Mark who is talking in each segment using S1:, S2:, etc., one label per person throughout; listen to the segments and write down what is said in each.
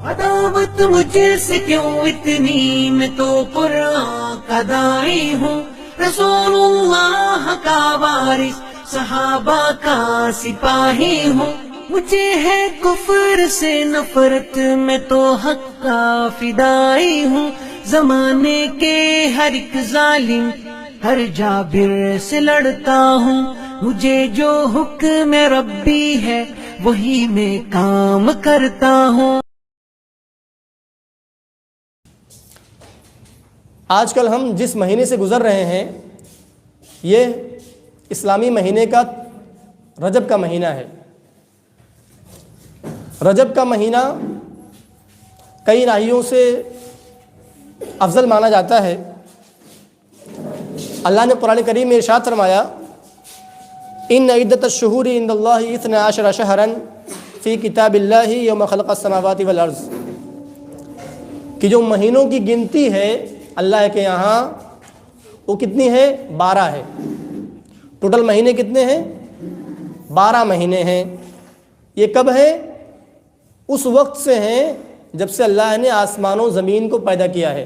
S1: عداوت مجھ سے کیوں اتنی، میں تو قرآن کا داعی ہوں، رسول اللہ کا وارث، صحابہ کا سپاہی ہوں، مجھے ہے کفر سے نفرت، میں تو حق کا فدائی ہوں، زمانے کے ہر ایک ظالم ہر جابر سے لڑتا ہوں، مجھے جو حکم ربی ہے وہی میں کام کرتا ہوں۔
S2: آج کل ہم جس مہینے سے گزر رہے ہیں یہ اسلامی مہینے کا رجب کا مہینہ ہے۔ رجب کا مہینہ کئی ناحیوں سے افضل مانا جاتا ہے۔ اللہ نے قرآن کریم میں ارشاد فرمایا، ان عدت الشہور عند اللہ 12 شہرا فی کتاب اللہ یوم خلق السماوات والارض، کہ جو مہینوں کی گنتی ہے اللہ کے یہاں وہ کتنی ہے؟ 12 ہے۔ ٹوٹل مہینے کتنے ہیں؟ 12 مہینے ہیں۔ یہ کب ہے؟ اس وقت سے ہیں جب سے اللہ نے آسمان و زمین کو پیدا کیا ہے،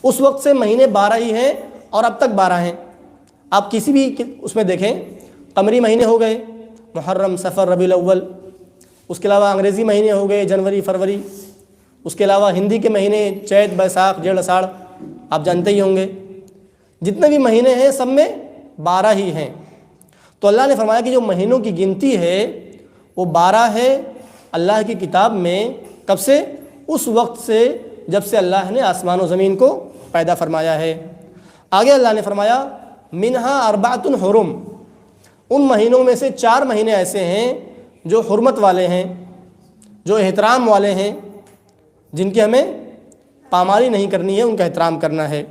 S2: اس وقت سے مہینے 12 ہی ہیں اور اب تک 12 ہیں۔ آپ کسی بھی اس میں دیکھیں، قمری مہینے ہو گئے محرم، صفر، ربیع الاول، اس کے علاوہ انگریزی مہینے ہو گئے جنوری، فروری، اس کے علاوہ ہندی کے مہینے چیت، بیساکھ، جیڑ، اساڑھ، آپ جانتے ہی ہوں گے۔ جتنے بھی مہینے ہیں سب میں 12 ہی ہیں۔ تو اللہ نے فرمایا کہ جو مہینوں کی گنتی ہے وہ 12 ہے اللہ کی کتاب میں۔ کب سے؟ اس وقت سے جب سے اللہ نے آسمان و زمین کو پیدا فرمایا ہے۔ آگے اللہ نے فرمایا منہا اربعۃ حرم، ان مہینوں میں سے 4 مہینے ایسے ہیں جو حرمت والے ہیں، جو احترام والے ہیں، جن کی ہمیں پامالی نہیں کرنی ہے، ان کا احترام کرنا ہے۔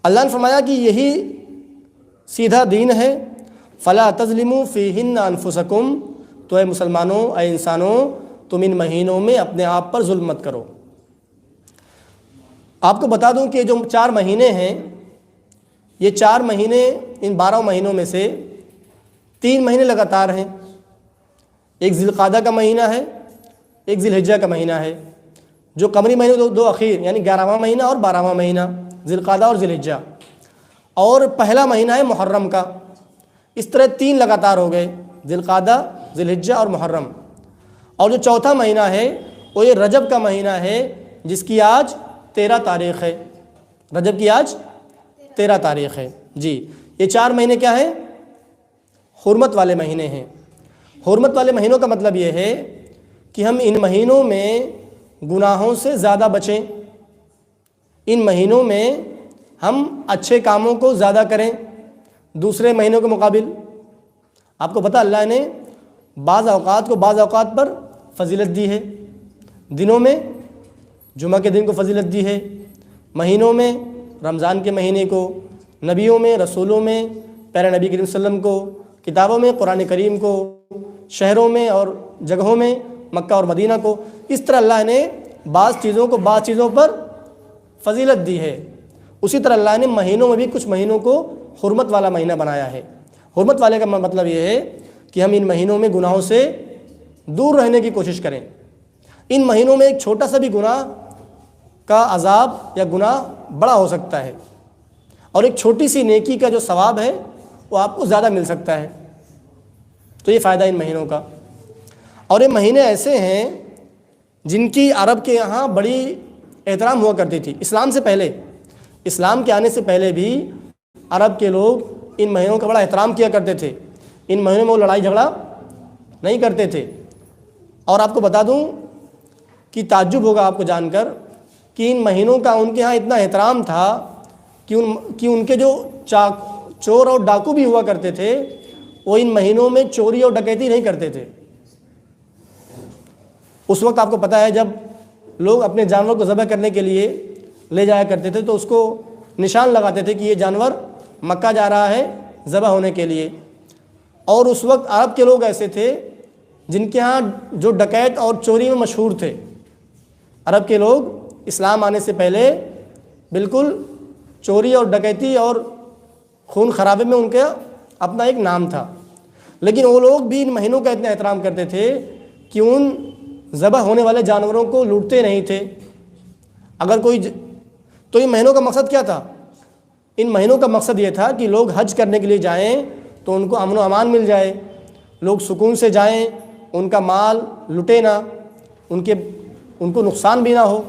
S2: اللہ نے فرمایا کہ یہی سیدھا دین ہے، فلا تظلموا فیہن انفسکم، تو اے مسلمانوں، اے انسانوں، تم ان مہینوں میں اپنے آپ پر ظلم مت کرو۔ آپ کو بتا دوں کہ جو 4 مہینے ہیں، یہ 4 مہینے ان 12 مہینوں میں سے 3 مہینے لگاتار ہیں۔ ایک ذی القعدہ کا مہینہ ہے، ایک ذی الحجہ کا مہینہ ہے۔ جو قمری مہینے دو اخیر یعنی 11واں مہینہ اور 12واں مہینہ، ذی القعدہ اور ذی الحجہ، اور پہلا مہینہ ہے محرم کا۔ اس طرح 3 لگاتار ہو گئے، ذی القعدہ، ذی الحجہ اور محرم۔ اور جو چوتھا مہینہ ہے وہ یہ رجب کا مہینہ ہے، جس کی آج 13 تاریخ ہے۔ رجب کی آج 13 تاریخ ہے۔ جی، یہ 4 مہینے کیا ہیں؟ حرمت والے مہینے ہیں۔ حرمت والے مہینوں کا مطلب یہ ہے کہ ہم ان مہینوں میں گناہوں سے زیادہ بچیں، ان مہینوں میں ہم اچھے کاموں کو زیادہ کریں دوسرے مہینوں کے مقابل۔ آپ کو پتہ اللہ نے بعض اوقات کو بعض اوقات پر فضیلت دی ہے۔ دنوں میں جمعہ کے دن کو فضیلت دی ہے، مہینوں میں رمضان کے مہینے کو، نبیوں میں، رسولوں میں، پیارے نبی کریم صلی اللہ علیہ وسلم کو، کتابوں میں قرآن کریم کو، شہروں میں اور جگہوں میں مکہ اور مدینہ کو۔ اس طرح اللہ نے بعض چیزوں کو بعض چیزوں پر فضیلت دی ہے۔ اسی طرح اللہ نے مہینوں میں بھی کچھ مہینوں کو حرمت والا مہینہ بنایا ہے۔ حرمت والے کا مطلب یہ ہے کہ ہم ان مہینوں میں گناہوں سے دور رہنے کی کوشش کریں۔ ان مہینوں میں ایک چھوٹا سا بھی گناہ کا عذاب یا گناہ بڑا ہو سکتا ہے، اور ایک چھوٹی سی نیکی کا جو ثواب ہے وہ آپ کو زیادہ مل سکتا ہے۔ تو یہ فائدہ ان مہینوں کا۔ اور یہ مہینے ایسے ہیں جن کی عرب کے یہاں بڑی احترام ہوا کرتی تھی۔ اسلام سے پہلے، اسلام کے آنے سے پہلے بھی عرب کے لوگ ان مہینوں کا بڑا احترام کیا کرتے تھے۔ ان مہینوں میں وہ لڑائی جھگڑا نہیں کرتے تھے۔ اور آپ کو بتا دوں کہ تعجب ہوگا آپ کو جان کر کہ ان مہینوں کا ان کے ہاں اتنا احترام تھا کہ ان کے جو چور اور ڈاکو بھی ہوا کرتے تھے وہ ان مہینوں میں چوری اور ڈکیتی نہیں کرتے تھے۔ اس وقت آپ کو پتہ ہے جب لوگ اپنے جانور کو ذبح کرنے کے لیے لے جایا کرتے تھے تو اس کو نشان لگاتے تھے کہ یہ جانور مکہ جا رہا ہے ذبح ہونے کے لیے۔ اور اس وقت عرب کے لوگ ایسے تھے جن کے ہاں جو ڈکیت اور چوری میں مشہور تھے۔ عرب کے لوگ اسلام آنے سے پہلے بالکل چوری اور ڈکیتی اور خون خرابے میں ان کا اپنا ایک نام تھا، لیکن وہ لوگ بھی ان مہینوں کا اتنا احترام کرتے تھے کہ ان ذبح ہونے والے جانوروں کو لوٹتے نہیں تھے. اگر کوئی تو ان مہینوں کا مقصد کیا تھا؟ ان مہینوں کا مقصد یہ تھا کہ لوگ حج کرنے کے لیے جائیں تو ان کو امن و امان مل جائے، لوگ سکون سے جائیں، ان کا مال لٹے نہ، ان کو نقصان بھی نہ ہو.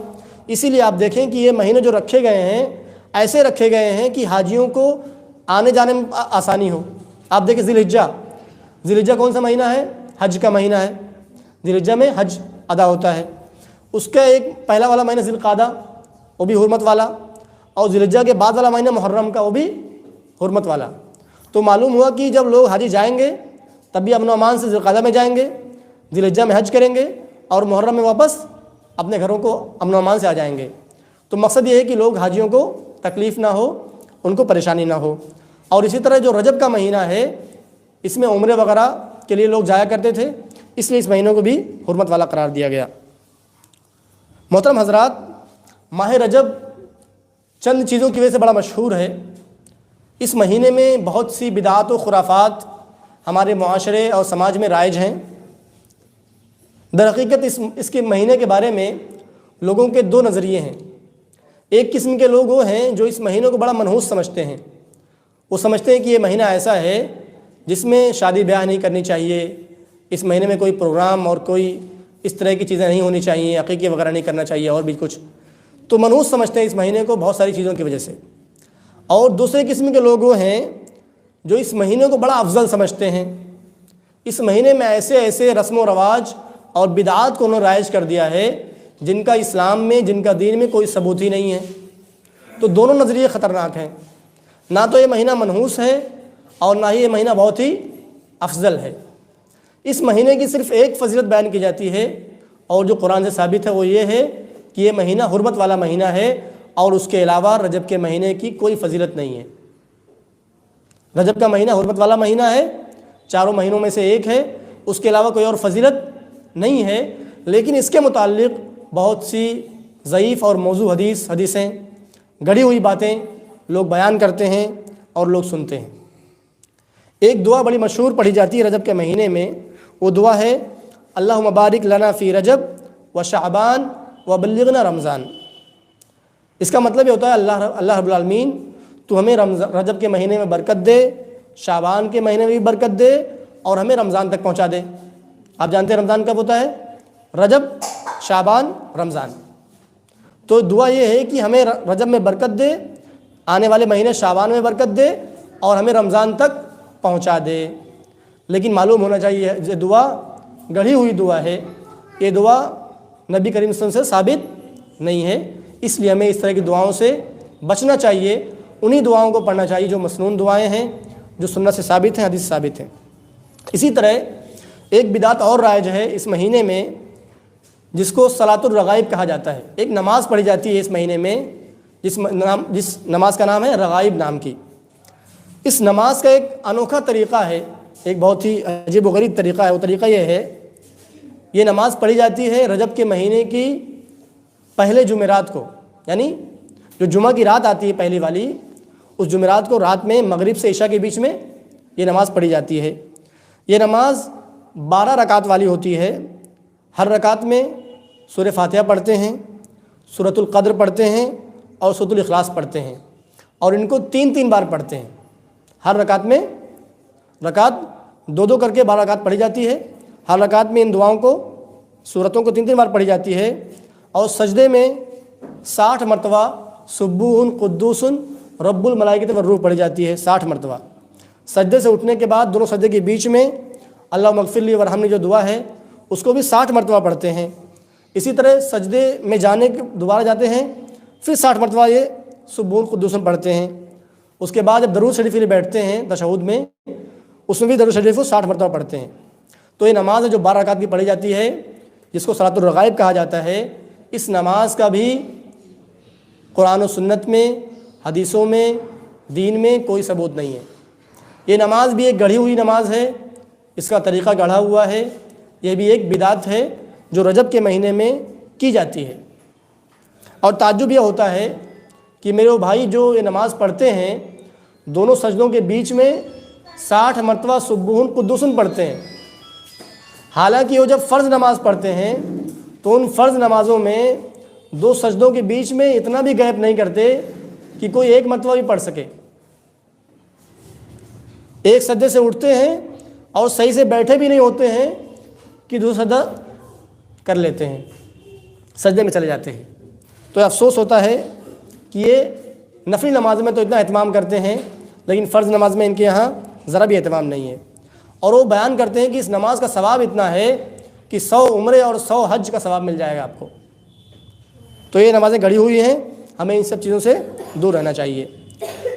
S2: اسی لیے آپ دیکھیں کہ یہ مہینے جو رکھے گئے ہیں ایسے رکھے گئے ہیں کہ حاجیوں کو آنے جانے میں آسانی ہو. آپ دیکھیں ذی الحجہ کون سا مہینہ ہے؟ حج کا مہینہ ہے. ذی الحجہ میں حج ادا ہوتا ہے. اس کا ایک پہلا والا مہینہ ذی القعدہ، وہ بھی حرمت والا، اور ذی الحجہ کے بعد والا مہینہ محرم کا، وہ بھی حرمت والا. تو معلوم ہوا کہ جب لوگ حاجی جائیں گے تب بھی امن و امان سے ذی القعدہ میں جائیں گے، ذی الحجہ میں حج کریں گے، اور محرم میں واپس اپنے گھروں کو امن و امان سے آ جائیں گے. تو مقصد یہ ہے کہ لوگ حاجیوں کو تکلیف نہ ہو، ان کو پریشانی نہ ہو. اور اسی طرح جو رجب کا مہینہ ہے اس میں عمرے وغیرہ کے لیے لوگ جایا کرتے تھے، اس لیے اس مہینوں کو بھی حرمت والا قرار دیا گیا. محترم حضرات، ماہ رجب چند چیزوں کی وجہ سے بڑا مشہور ہے. اس مہینے میں بہت سی بدعات و خرافات ہمارے معاشرے اور سماج میں رائج ہیں. در حقیقت اس کے مہینے کے بارے میں لوگوں کے دو نظریے ہیں. ایک قسم کے لوگ وہ ہیں جو اس مہینے کو بڑا منحوس سمجھتے ہیں. وہ سمجھتے ہیں کہ یہ مہینہ ایسا ہے جس میں شادی بیاہ نہیں کرنی چاہیے، اس مہینے میں کوئی پروگرام اور کوئی اس طرح کی چیزیں نہیں ہونی چاہیے، عقیقے وغیرہ نہیں کرنا چاہیے، اور بھی کچھ. تو منحوس سمجھتے ہیں اس مہینے کو بہت ساری چیزوں کی وجہ سے. اور دوسرے قسم کے لوگ وہ ہیں جو اس مہینے کو بڑا افضل سمجھتے ہیں. اس مہینے میں ایسے رسم و رواج اور بدعات کو انہوں نے رائج کر دیا ہے جن کا اسلام میں، جن کا دین میں کوئی ثبوت ہی نہیں ہے. تو دونوں نظریے خطرناک ہیں. نہ تو یہ مہینہ منحوس ہے اور نہ ہی یہ مہینہ بہت ہی افضل ہے. اس مہینے کی صرف ایک فضیلت بیان کی جاتی ہے، اور جو قرآن سے ثابت ہے وہ یہ ہے کہ یہ مہینہ حرمت والا مہینہ ہے، اور اس کے علاوہ رجب کے مہینے کی کوئی فضیلت نہیں ہے. رجب کا مہینہ حرمت والا مہینہ ہے، چاروں مہینوں میں سے ایک ہے، اس کے علاوہ کوئی اور فضیلت نہیں ہے. لیکن اس کے متعلق بہت سی ضعیف اور موضوع حدیثیں، گڑھی ہوئی باتیں لوگ بیان کرتے ہیں اور لوگ سنتے ہیں. ایک دعا بڑی مشہور پڑھی جاتی ہے رجب کے مہینے میں. وہ دعا ہے اللہم بارک لنا فی رجب و شعبان و بلغنا رمضان. اس کا مطلب یہ ہوتا ہے اللہ رب العالمین تو ہمیں رجب کے مہینے میں برکت دے، شعبان کے مہینے میں بھی برکت دے، اور ہمیں رمضان تک پہنچا دے. آپ جانتے ہیں رمضان کب ہوتا ہے؟ رجب، شعبان، رمضان. تو دعا یہ ہے کہ ہمیں رجب میں برکت دے، آنے والے مہینے شعبان میں برکت دے، اور ہمیں رمضان تک پہنچا دے. لیکن معلوم ہونا چاہیے یہ دعا گڑھی ہوئی دعا ہے. یہ دعا نبی کریم صلی اللہ علیہ وسلم سے ثابت نہیں ہے. اس لیے ہمیں اس طرح کی دعاؤں سے بچنا چاہیے. انہی دعاؤں کو پڑھنا چاہیے جو مسنون دعائیں ہیں، جو سنت سے ثابت ہیں، حدیث سے ثابت ہیں. اسی طرح ایک بدعت اور رائج ہے اس مہینے میں، جس کو صلاۃ الرغائب کہا جاتا ہے. ایک نماز پڑھی جاتی ہے اس مہینے میں جس نماز کا نام ہے رغائب نام کی. اس نماز کا ایک انوکھا طریقہ ہے، ایک بہت ہی عجیب و غریب طریقہ ہے. وہ طریقہ یہ ہے، یہ نماز پڑھی جاتی ہے رجب کے مہینے کی پہلے جمعرات کو، یعنی جو جمعہ کی رات آتی ہے پہلی والی، اس جمعرات کو رات میں مغرب سے عشاء کے بیچ میں یہ نماز پڑھی جاتی ہے. یہ نماز 12 رکعت والی ہوتی ہے. ہر رکعت میں سورہ فاتحہ پڑھتے ہیں، سورۃ القدر پڑھتے ہیں، اور سورۃ الاخلاص پڑھتے ہیں، اور ان کو 3 بار پڑھتے ہیں. ہر رکعت میں رکعت 2 کر کے 12 رکعت پڑھی جاتی ہے. ہر رکعت میں ان دعاؤں کو، سورتوں کو 3 بار پڑھی جاتی ہے. اور سجدے میں 60 مرتبہ سبوح قدوس رب الملائکۃ والروح پڑھی جاتی ہے. 60 مرتبہ. سجدے سے اٹھنے کے بعد دونوں سجدے کے بیچ میں اللہم اغفر لی وارحمنی جو دعا ہے اس کو بھی 60 مرتبہ پڑھتے ہیں. اسی طرح سجدے میں جانے کے دوبارہ جاتے ہیں، پھر 60 مرتبہ یہ سبوح قدوس پڑھتے ہیں. اس کے بعد جب درود شریف کے لیے بیٹھتے ہیں تشہد میں، اس میں بھی درود شریف کو 60 مرتبہ پڑھتے ہیں. تو یہ نماز ہے جو 12 رکعت کی پڑھی جاتی ہے، جس کو صلاۃ الرغائب کہا جاتا ہے. اس نماز کا بھی قرآن و سنت میں، حدیثوں میں، دین میں کوئی ثبوت نہیں ہے. یہ نماز بھی ایک گڑھی ہوئی نماز ہے، اس کا طریقہ گڑھا ہوا ہے. یہ بھی ایک بدعت ہے جو رجب کے مہینے میں کی جاتی ہے. اور تعجب یہ ہوتا ہے کہ میرے وہ بھائی جو یہ نماز پڑھتے ہیں دونوں سجدوں کے بیچ میں 60 مرتبہ سبوح قدوس پڑھتے ہیں. حالانکہ وہ جب فرض نماز پڑھتے ہیں تو ان فرض نمازوں میں 2 سجدوں کے بیچ میں اتنا بھی گیپ نہیں کرتے کہ کوئی ایک مرتبہ بھی پڑھ سکے. ایک سجدے سے اٹھتے ہیں اور صحیح سے بیٹھے بھی نہیں ہوتے ہیں کہ دوسرا سجدہ کر لیتے ہیں, سجدے میں چلے جاتے ہیں. تو افسوس ہوتا ہے کہ یہ نفلی نماز میں تو اتنا اہتمام کرتے ہیں, لیکن فرض نماز میں ان کے یہاں ذرا بھی اہتمام نہیں ہے. اور وہ بیان کرتے ہیں کہ اس نماز کا ثواب اتنا ہے کہ 100 عمرے اور 100 حج کا ثواب مل جائے گا آپ کو. تو یہ نمازیں گڑھی ہوئی ہیں, ہمیں ان سب چیزوں سے دور رہنا چاہیے.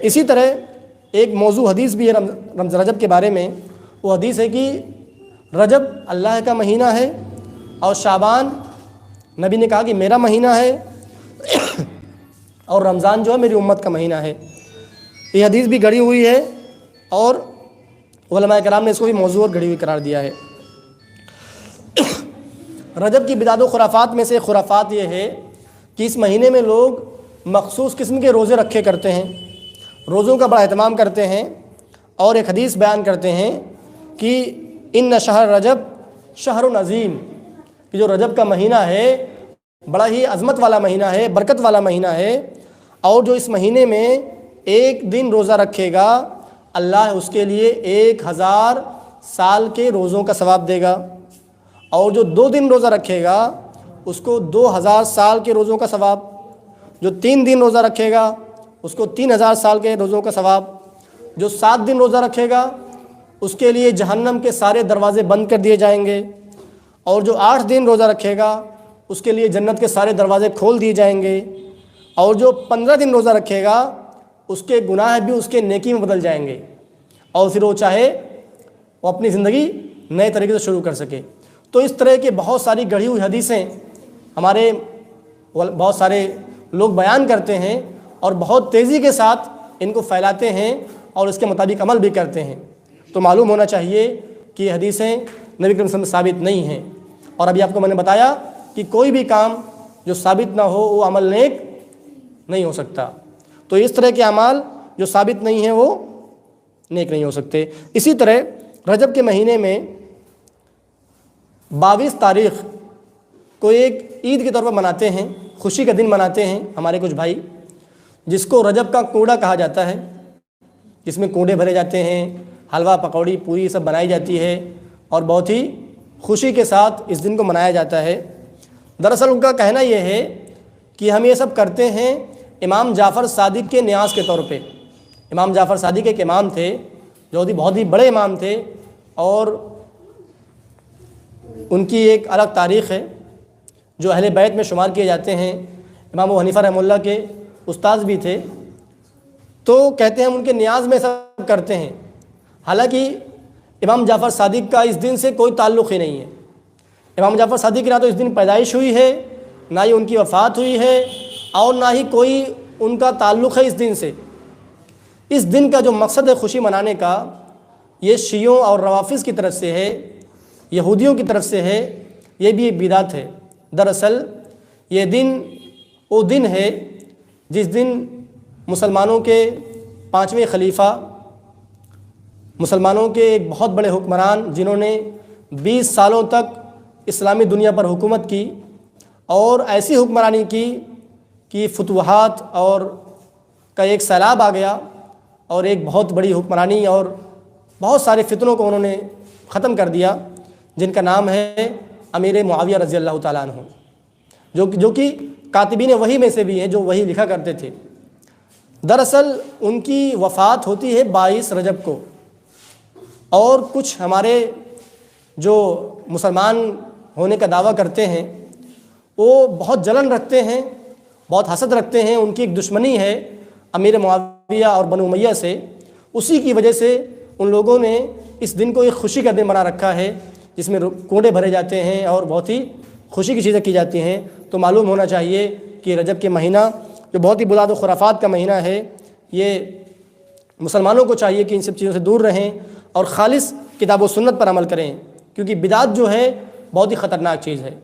S2: اسی طرح ایک موضوع حدیث بھی ہے رجب کے بارے میں. وہ حدیث ہے کہ رجب اللہ کا مہینہ ہے اور شعبان نبی نے کہا کہ میرا مہینہ ہے اور رمضان جو ہے میری امت کا مہینہ ہے. یہ حدیث بھی گڑھی ہوئی ہے اور علماء کرام نے اس کو بھی موضوع اور گڑھی ہوئی قرار دیا ہے. رجب کی بدعت و خرافات میں سے خرافات یہ ہے کہ اس مہینے میں لوگ مخصوص قسم کے روزے رکھے کرتے ہیں, روزوں کا بڑا اہتمام کرتے ہیں, اور ایک حدیث بیان کرتے ہیں کہ ان شہر رجب شہر عظیم, کہ جو رجب کا مہینہ ہے بڑا ہی عظمت والا مہینہ ہے, برکت والا مہینہ ہے, اور جو اس مہینے میں ایک دن روزہ رکھے گا اللہ اس کے لیے 1000 سال کے روزوں کا ثواب دے گا, اور جو 2 دن روزہ رکھے گا اس کو 2000 سال کے روزوں کا ثواب, جو 3 دن روزہ رکھے گا اس کو 3000 سال کے روزوں کا ثواب, جو 7 دن روزہ رکھے گا اس کے لیے جہنم کے سارے دروازے بند کر دیے جائیں گے, اور جو 8 دن روزہ رکھے گا اس کے لیے جنت کے سارے دروازے کھول دیے جائیں گے, اور جو 15 دن روزہ رکھے گا اس کے گناہ بھی اس کے نیکی میں بدل جائیں گے, اور پھر وہ چاہے وہ اپنی زندگی نئے طریقے سے شروع کر سکے. تو اس طرح کے بہت ساری گڑھی ہوئی حدیثیں ہمارے بہت سارے لوگ بیان کرتے ہیں اور بہت تیزی کے ساتھ ان کو پھیلاتے ہیں اور اس کے مطابق عمل بھی کرتے ہیں. تو معلوم ہونا چاہیے کہ یہ حدیثیں نبی کریم صلی اللہ علیہ وسلم سے ثابت نہیں ہیں, اور ابھی آپ کو میں نے بتایا کہ کوئی بھی کام جو ثابت نہ ہو وہ عمل نیک نہیں ہو سکتا. تو اس طرح کے اعمال جو ثابت نہیں ہیں وہ نیک نہیں ہو سکتے. اسی طرح رجب کے مہینے میں 22 تاریخ کو ایک عید کے طور پر مناتے ہیں, خوشی کا دن مناتے ہیں ہمارے کچھ بھائی, جس کو رجب کا کوڑا کہا جاتا ہے, جس میں کوڑے بھرے جاتے ہیں, حلوہ پکوڑی پوری سب بنائی جاتی ہے اور بہت ہی خوشی کے ساتھ اس دن کو منایا جاتا ہے. دراصل ان کا کہنا یہ ہے کہ ہم یہ سب کرتے ہیں امام جعفر صادق کے نیاز کے طور پہ. امام جعفر صادق ایک امام تھے جو بہت ہی بڑے امام تھے, اور ان کی ایک الگ تاریخ ہے جو اہل بیت میں شمار کیے جاتے ہیں. امام ابو حنیفہ رحمہ اللہ کے استاذ بھی تھے. تو کہتے ہیں ہم ان کے نیاز میں سب کرتے ہیں, حالانکہ امام جعفر صادق کا اس دن سے کوئی تعلق ہی نہیں ہے. امام جعفر صادق کی نہ تو اس دن پیدائش ہوئی ہے, نہ ہی ان کی وفات ہوئی ہے, اور نہ ہی کوئی ان کا تعلق ہے اس دن سے. اس دن کا جو مقصد ہے خوشی منانے کا, یہ شیعوں اور روافظ کی طرف سے ہے, یہودیوں کی طرف سے ہے, یہ بھی ایک بدعت ہے. دراصل یہ دن وہ دن ہے جس دن مسلمانوں کے 5ویں خلیفہ, مسلمانوں کے ایک بہت بڑے حکمران جنہوں نے 20 سالوں تک اسلامی دنیا پر حکومت کی اور ایسی حکمرانی کی کہ فتوحات اور کا ایک سیلاب آ گیا, اور ایک بہت بڑی حکمرانی اور بہت سارے فتنوں کو انہوں نے ختم کر دیا, جن کا نام ہے امیر معاویہ رضی اللہ تعالیٰ عنہ, جو کہ کاتبین وحی میں سے بھی ہیں, جو وحی لکھا کرتے تھے. دراصل ان کی وفات ہوتی ہے 22 رجب کو, اور کچھ ہمارے جو مسلمان ہونے کا دعویٰ کرتے ہیں وہ بہت جلن رکھتے ہیں, بہت حسد رکھتے ہیں, ان کی ایک دشمنی ہے امیر معاویہ اور بنو امیہ سے. اسی کی وجہ سے ان لوگوں نے اس دن کو ایک خوشی کا دن بنا رکھا ہے جس میں کوڑے بھرے جاتے ہیں اور بہت ہی خوشی کی چیزیں کی جاتی ہیں. تو معلوم ہونا چاہیے کہ رجب کے مہینہ جو بہت ہی بدعت و خرافات کا مہینہ ہے, یہ مسلمانوں کو چاہیے کہ ان سب چیزوں سے دور رہیں اور خالص کتاب و سنت پر عمل کریں, کیونکہ بدعت جو ہے بہت ہی خطرناک چیز ہے.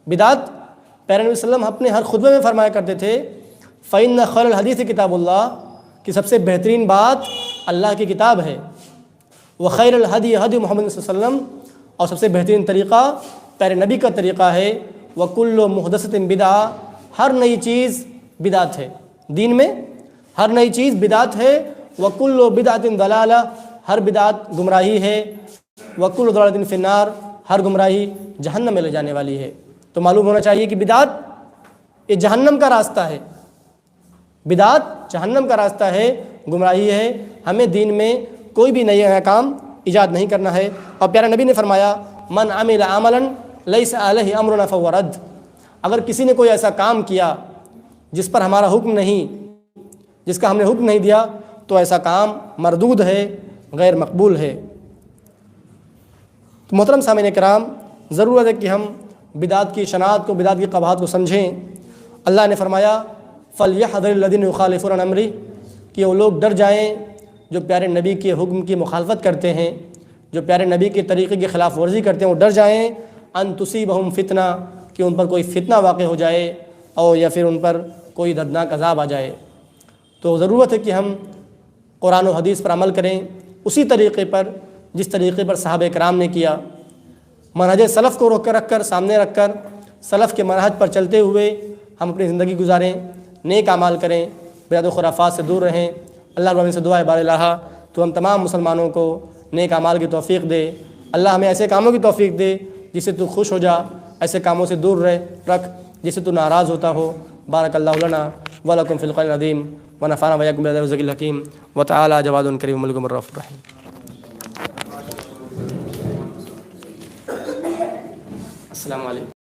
S2: بدعت پیارے نبی صلی اللہ علیہ وسلم اپنے ہر خطبے میں فرمایا کرتے تھے فَإِنَّ خَيْرَ الْحَدِيثِ کتاب اللہ, کہ سب سے بہترین بات اللہ کی کتاب ہے. وَخَيْرَ الْهَدِيِ هَدْيُ محمد صلی اللہ علیہ وسلم, اور سب سے بہترین طریقہ پیارے نبی کا طریقہ ہے. وکل محدثۃ بدعہ، ہر نئی چیز بدعت ہے، دین میں ہر نئی چیز بدعت ہے، وکل بدعۃ ضلالہ، ہر بدعت گمراہی ہے، وکل ضلالۃ فی النار، ہر گمراہی جہنم میں لے جانے والی ہے۔ تو معلوم ہونا چاہیے کہ بدعت یہ جہنم کا راستہ ہے، بدعت جہنم کا راستہ ہے، گمراہی ہے۔ ہمیں دین میں کوئی بھی نیا کام ایجاد نہیں کرنا ہے۔ اور پیارے نبی نے فرمایا من عمل عملا لیس علیہ امرنا فہو رد، اگر کسی نے کوئی ایسا کام کیا جس پر ہمارا حکم نہیں، جس کا ہم نے حکم نہیں دیا، تو ایسا کام مردود ہے، غیر مقبول ہے۔ تو محترم سامعین کرام، ضرورت ہے کہ ہم بدعت کی شناعت کو، بدعت کی قباحت کو سمجھیں۔ اللہ نے فرمایا فَلْيَحْذَرِ الَّذِينَ يُخَالِفُونَ عَنْ أَمْرِهِ، کہ وہ لوگ ڈر جائیں جو پیارے نبی کے حکم کی مخالفت کرتے ہیں، جو پیارے نبی کے طریقے کی خلاف ورزی کرتے ہیں، وہ ڈر جائیں ان تصیبہم فتنہ، کہ ان پر کوئی فتنہ واقع ہو جائے، اور یا پھر ان پر کوئی دردناک عذاب آ جائے۔ تو ضرورت ہے کہ ہم قرآن و حدیث پر عمل کریں، اسی طریقے پر جس طریقے پر صحابہ کرام نے کیا، منہج سلف کو رکھ کر سامنے رکھ کر سلف کے منہج پر چلتے ہوئے ہم اپنی زندگی گزاریں، نیک اعمال کریں، بدعت و خرافات سے دور رہیں۔ اللہ رب العالمین سے دعا ہے بار الہ تو ہم تمام مسلمانوں کو نیک اعمال کی توفیق دے۔ اللہ ہمیں ایسے کاموں کی توفیق دے جس سے تو خوش ہو جا، ایسے کاموں سے دور رکھ جس سے تو ناراض ہوتا ہو۔ بارک اللہ لنا ولکم فی القرآن العظیم ونفعنا وإياكم بالآيات والذکر الحکیم وتعالى جواد کریم ملک الرؤوف الرحیم۔ السلام علیکم۔